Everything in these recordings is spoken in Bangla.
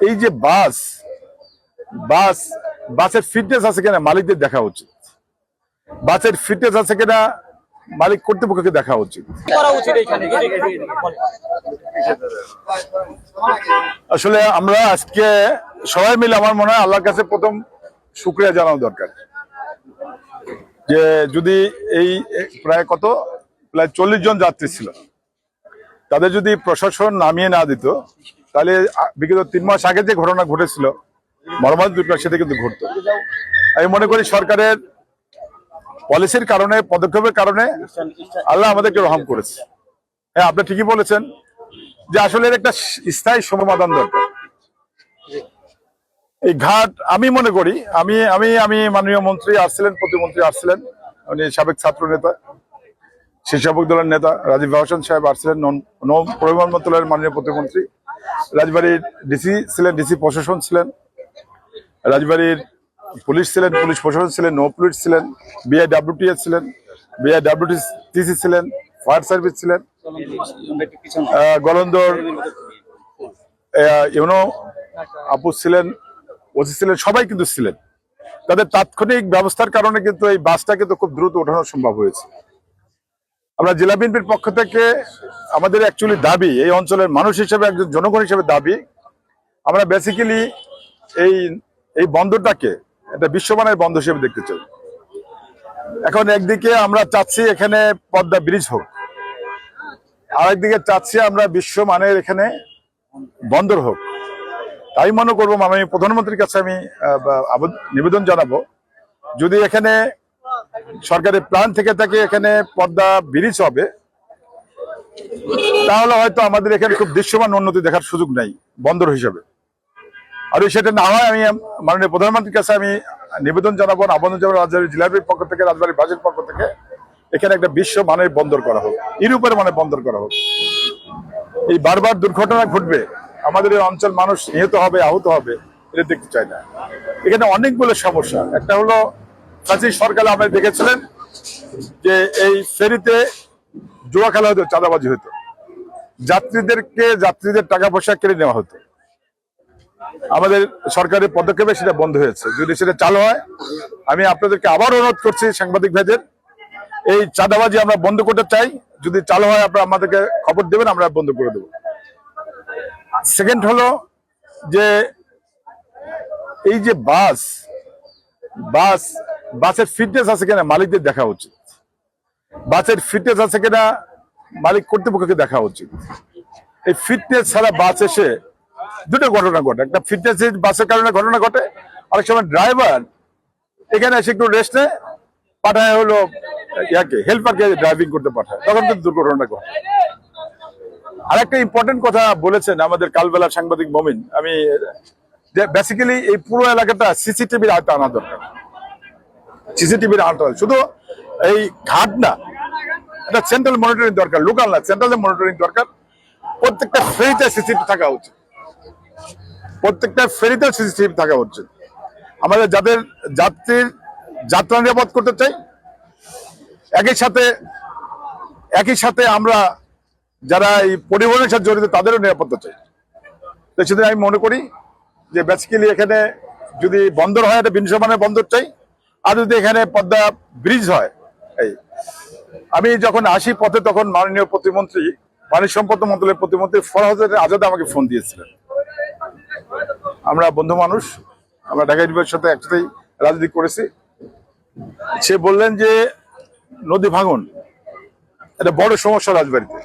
এই যে বাস বাস বাসের ফিটনেস আছে কিনা মালিকদের দেখা উচিত, বাসের ফিটনেস আছে কিনা মালিক কর্তৃপক্ষকে দেখা উচিত। আসলে আমরা আজকে সবাই মিলে আমার মনে হয় আল্লাহর কাছে প্রথম শুকরিয়া জানানো দরকার যে যদি এই প্রায় 40 জন যাত্রী ছিল, তাদের যদি প্রশাসন নামিয়ে না দিত তাহলে বিগত 3 মাস আগে যে ঘটনা ঘটেছিল মর্মান্তিক দুর্ঘটনা সেটা কিন্তু ঘটতো। আমি মনে করি সরকারের পলিসির কারণে, পদক্ষেপের কারণে আল্লাহ আমাদেরকে রহম করেছে। হ্যাঁ, আপনি ঠিকই বলেছেন যে আসলে এর একটা স্থায়ী সমাধান দরকার। এই ঘাট আমি মনে করি আমি আমি আমি মাননীয় মন্ত্রী আসছিলেন, প্রতিমন্ত্রী আসছিলেন, উনি সাবেক ছাত্র নেতা, স্বেচ্ছাসেবক দলের নেতা রাজীব হোসেন সাহেব আসছিলেন, নৌ পরিবহন মন্ত্রণালয়ের মাননীয় প্রতিমন্ত্রী, রাজবাড়ির ডিসি ছিলেন, ডিসি প্রশাসন ছিলেন, রাজবাড়ির পুলিশ ছিলেন, পুলিশ প্রশাসন ছিলেন, নৌ পুলিশ ছিলেন, বিআইডব্লিউটিএস ছিলেন, বিআইডব্লিউটিসি ছিলেন, ফায়ার সার্ভিস ছিলেন, গলন্দর ইউনো আপু ছিলেন, ওসি ছিলেন, সবাই কিন্তু ছিলেন। তাদের তাৎক্ষণিক ব্যবস্থার কারণে কিন্তু এই বাসটা কিন্তু খুব দ্রুত ওঠানো সম্ভব হয়েছে। আমরা জেলা বিএনপির পক্ষ থেকে আমাদের অ্যাকচুয়ালি দাবি, এই অঞ্চলের মানুষ হিসেবে, একজন জনগণ হিসেবে দাবি, আমরা বেসিক্যালি এই বন্দরটাকে একটা বিশ্বমানের বন্দর হিসেবে দেখতে চাই। এখন একদিকে আমরা চাচ্ছি এখানে পদ্মা ব্রিজ হোক, আরেকদিকে চাচ্ছি আমরা বিশ্বমানের এখানে বন্দর হোক। তাই মনে করবো মাননীয় প্রধানমন্ত্রীর কাছে আমি নিবেদন জানাবো, যদি এখানে সরকারের প্ল্যান থেকে থাকে এখানে পদ্মা ব্রিজ হবে, তাহলে হয়তো আমাদের এখানে খুব দৃশ্যমান উন্নতি দেখার সুযোগ নাই বন্দর হিসেবে। আর সেটা না হয় আমি মাননীয় প্রধানমন্ত্রীর কাছে আমি নিবেদন জানাবো, আবেদন জানাবো রাজবাড়ী জেলার পক্ষ থেকে, রাজবাড়ী বাসের পক্ষ থেকে এখানে একটা বিশ্ব মানের বন্দর করা হোক, ইউরোপের মানের বন্দর করা হোক। এই বারবার দুর্ঘটনা ঘটবে, আমাদের এই অঞ্চল মানুষ নিহত হবে, আহত হবে, এটা দেখতে চাই না। এখানে অনেকগুলো সমস্যা। একটা হলো সরকারে আপনি দেখেছিলেন যে এই ফেরিতে জুয়া খেলা হতো, চাঁদাবাজি হতো, যাত্রীদের টাকা পয়সা কেড়ে নেওয়া হতো। আমাদের সরকারের পদক্ষেপে সেটা বন্ধ হয়েছে। যদি সেটা চালু হয়, আমি আপনাদেরকে আবার অনুরোধ করছি সাংবাদিক ভাইদের, এই চাঁদাবাজি আমরা বন্ধ করতে চাই। যদি চালু হয় আপনারা আমাদেরকে খবর দেবেন, আমরা বন্ধ করে দেবো। সেকেন্ড হলো যে এই যে বাসের ফিটনেস আছে কিনা মালিকদের দেখা উচিত, বাসের ফিটনেস আছে কিনা মালিক কর্তৃপক্ষকে দেখা উচিত। এই ফিটনেস ছাড়া বাস এসে দুটো ঘটনা ঘটে, একটা ফিটনেস বাসের কারণে ঘটনা ঘটে, অনেক সময় ড্রাইভার এখানে এসে একটু রেস্ট নেয়, পাঠায় হলো হেল্পারকে ড্রাইভিং করতে পাঠায়, তখন কিন্তু দুর্ঘটনা ঘটে। আরেকটা ইম্পর্টেন্ট কথা বলেছেন আমাদের কালবেলা সাংবাদিক মমিন, আমি যে বেসিক্যালি এই পুরো এলাকাটা সিসিটিভির আওতায় আনা দরকার। সিসিটিভির আওতায় শুধু এই ঘাট না, এটা সেন্ট্রাল মনিটরিং দরকার, লোকাল না, সেন্ট্রাল মনিটরিং দরকার। প্রত্যেকটা ফেরিতে সিসিটিভি থাকা উচিত, প্রত্যেকটা ফেরিতে সিসিটিভি থাকা উচিত। আমাদের যাদের যাত্রীর যাত্রা নিরাপদ করতে চাই, একই সাথে আমরা যারা এই পরিবহনের সাথে জড়িত তাদেরও নিরাপত্তা চাই। তো সেদিন আমি মনে করি যে বেসিক্যালি এখানে যদি বন্দর হয়, এটা বিশ্বমানের বন্দর চাই। আর যদি এখানে পদ্মা ব্রিজ হয়, আমি যখন আসি পথে তখন মাননীয় প্রতিমন্ত্রী, পানি সম্পদ মন্ত্রণালয়ের প্রতিমন্ত্রী ফরহাদ আজাদ আমাকে ফোন দিয়েছিলেন। আমরা বন্ধু মানুষ, আমরা ঢাকা ইউনিভার্সিটির সাথে একসাথেই রাজনীতি করেছি। সে বললেন যে নদী ভাঙন এটা বড় সমস্যা রাজবাড়িতে,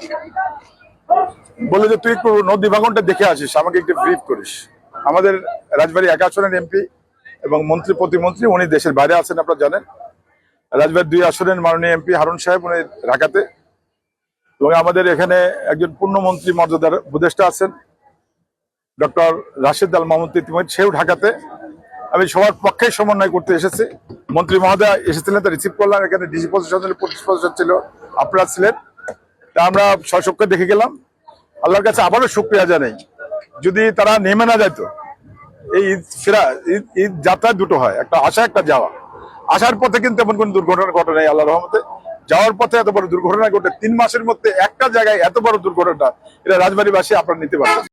বলে যে তুই একটু নদী ভাঙনটা দেখে আসিস, আমাকে একটু ব্রিফ করিস। আমাদের রাজবাড়ী 1 আসনের এমপি এবং মন্ত্রী প্রতিমন্ত্রী উনি দেশের বাইরে আছেন, আপনারা জানেন। রাজবাড়ী 2 আসনের মাননীয় এমপি হারুন সাহেব উনি ঢাকাতে, এবং আমাদের এখানে একজন পূর্ণমন্ত্রী মর্যাদার উপদেষ্টা আছেন ডক্টর রাশেদ আল মাহমুদ, সেও ঢাকাতে। আমি সবার পক্ষে সমন্বয় করতে এসেছি। মন্ত্রী মহোদয় এসেছিলেন, তা রিসিভ করলাম। এখানে ডিসি প্রশাসন ছিল, পুলিশ প্রশাসন ছিল, আপনারা ছিলেন। তা আমরা সচক্ষে দেখে গেলাম। আল্লাহর কাছে আবারও শুকরিয়া জানাই, যদি তারা নেমে না যেত, এই ঈদ যাত্রা দুটো হয়, একটা আসা একটা যাওয়া। আসার পথে কিন্তু এমন কোন দুর্ঘটনা ঘটে নাই আল্লাহর রহমতে। যাওয়ার পথে এত বড় দুর্ঘটনা ঘটে, 3 মাসের মধ্যে একটা জায়গায় এত বড় দুর্ঘটনা, এটা রাজবাড়ীবাসী আপনারা নিতে পারবেন।